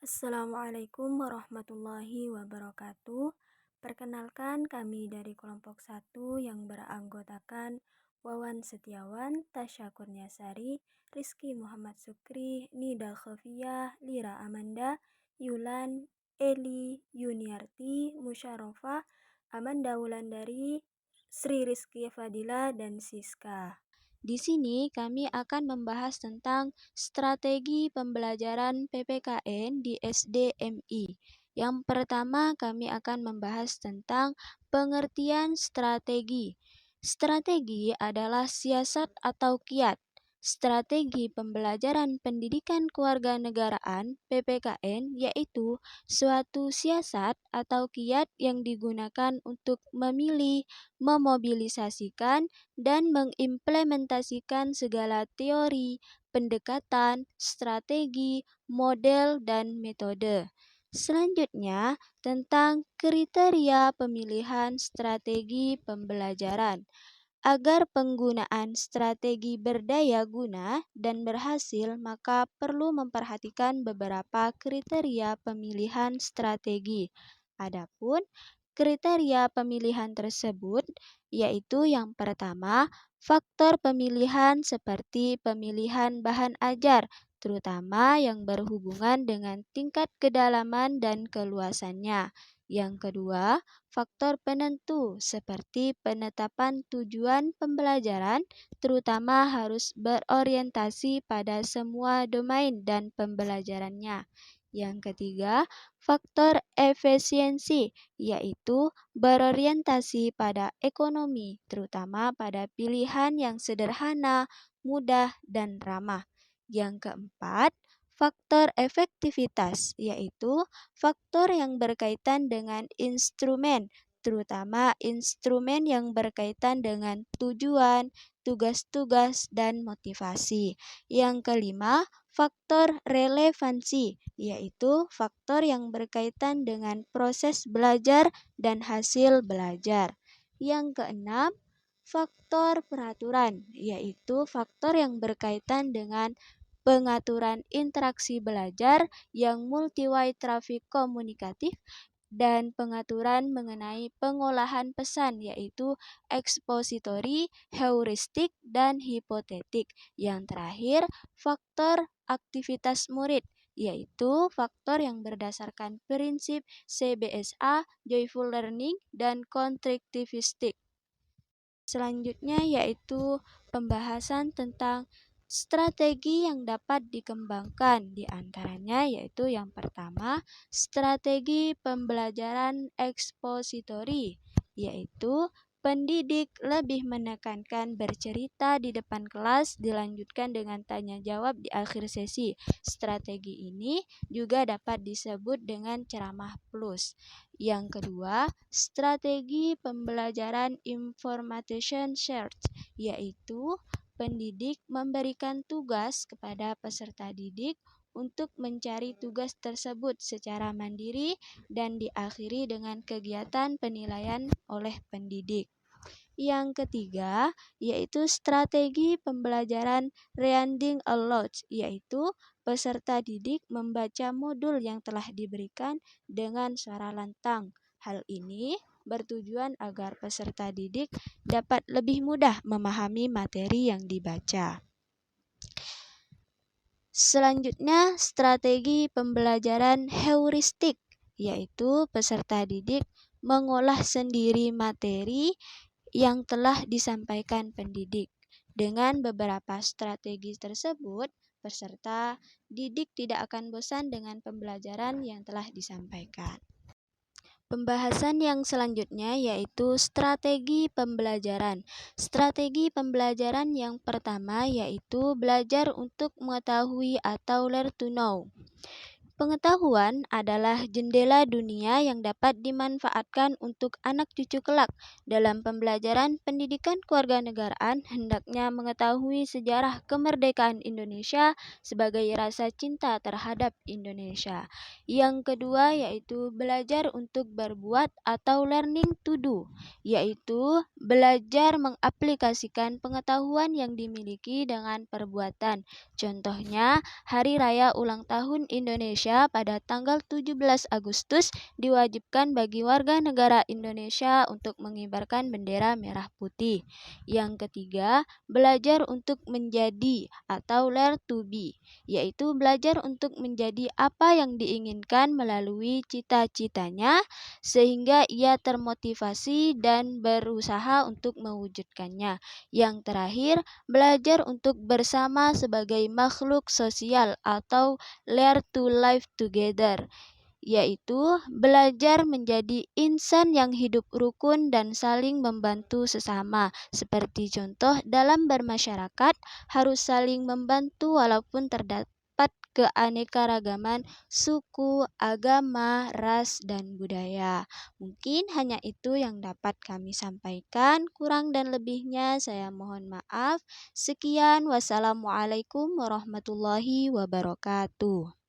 Assalamualaikum warahmatullahi wabarakatuh. Perkenalkan kami dari kelompok 1 yang beranggotakan Wawan Setiawan, Tasya Kurniasari, Rizky Muhammad Sukri, Nida Khofiyah, Lira Amanda, Yulan, Eli, Yuniarti, Musyarofa, Amanda Wulandari, Sri Rizky Fadila, dan Siska. Di sini kami akan membahas tentang strategi pembelajaran PPKN di SDMI. Yang pertama kami akan membahas tentang pengertian strategi. Strategi adalah siasat atau kiat. Strategi pembelajaran pendidikan kewarganegaraan PPKN yaitu suatu siasat atau kiat yang digunakan untuk memilih, memobilisasikan, dan mengimplementasikan segala teori, pendekatan, strategi, model, dan metode. Selanjutnya, tentang kriteria pemilihan strategi pembelajaran. Agar penggunaan strategi berdaya guna dan berhasil, maka perlu memperhatikan beberapa kriteria pemilihan strategi. Adapun kriteria pemilihan tersebut yaitu yang pertama, faktor pemilihan seperti pemilihan bahan ajar, terutama yang berhubungan dengan tingkat kedalaman dan keluasannya. Yang kedua, faktor penentu seperti penetapan tujuan pembelajaran, terutama harus berorientasi pada semua domain dan pembelajarannya. Yang ketiga, faktor efisiensi, yaitu berorientasi pada ekonomi, terutama pada pilihan yang sederhana, mudah, dan ramah. Yang keempat, faktor efektivitas, yaitu faktor yang berkaitan dengan instrumen, terutama instrumen yang berkaitan dengan tujuan, tugas-tugas, dan motivasi. Yang kelima, faktor relevansi, yaitu faktor yang berkaitan dengan proses belajar dan hasil belajar. Yang keenam, faktor peraturan, yaitu faktor yang berkaitan dengan pengaturan interaksi belajar yang multi-way traffic komunikatif dan pengaturan mengenai pengolahan pesan yaitu ekspositori, heuristik, dan hipotetik. Yang terakhir, faktor aktivitas murid yaitu faktor yang berdasarkan prinsip CBSA, joyful learning, dan konstruktivistik. Selanjutnya yaitu pembahasan tentang strategi yang dapat dikembangkan, di antaranya yaitu yang pertama, strategi pembelajaran ekspositori, yaitu pendidik lebih menekankan bercerita di depan kelas dilanjutkan dengan tanya jawab di akhir sesi. Strategi ini juga dapat disebut dengan ceramah plus. Yang kedua, strategi pembelajaran information search, yaitu pendidik memberikan tugas kepada peserta didik untuk mencari tugas tersebut secara mandiri dan diakhiri dengan kegiatan penilaian oleh pendidik. Yang ketiga, yaitu strategi pembelajaran reading aloud, yaitu peserta didik membaca modul yang telah diberikan dengan suara lantang. Hal ini bertujuan agar peserta didik dapat lebih mudah memahami materi yang dibaca. Selanjutnya, strategi pembelajaran heuristik, yaitu peserta didik mengolah sendiri materi yang telah disampaikan pendidik. Dengan beberapa strategi tersebut, peserta didik tidak akan bosan dengan pembelajaran yang telah disampaikan. Pembahasan yang selanjutnya yaitu strategi pembelajaran. Strategi pembelajaran yang pertama yaitu belajar untuk mengetahui atau learn to know. Pengetahuan adalah jendela dunia yang dapat dimanfaatkan untuk anak cucu kelak. Dalam pembelajaran pendidikan kewarganegaraan, hendaknya mengetahui sejarah kemerdekaan Indonesia sebagai rasa cinta terhadap Indonesia. Yang kedua yaitu belajar untuk berbuat atau learning to do, yaitu belajar mengaplikasikan pengetahuan yang dimiliki dengan perbuatan. Contohnya, Hari Raya Ulang Tahun Indonesia Indonesia pada tanggal 17 Agustus diwajibkan bagi warga negara Indonesia untuk mengibarkan bendera merah putih. Yang ketiga, belajar untuk menjadi atau learn to be, yaitu belajar untuk menjadi apa yang diinginkan melalui cita-citanya sehingga ia termotivasi dan berusaha untuk mewujudkannya. Yang terakhir, belajar untuk bersama sebagai makhluk sosial atau learn to live together, yaitu belajar menjadi insan yang hidup rukun dan saling membantu sesama. Seperti contoh dalam bermasyarakat harus saling membantu walaupun terdapat keanekaragaman suku, agama, ras, dan budaya. Mungkin hanya itu yang dapat kami sampaikan. Kurang dan lebihnya saya mohon maaf. Sekian, wassalamualaikum warahmatullahi wabarakatuh.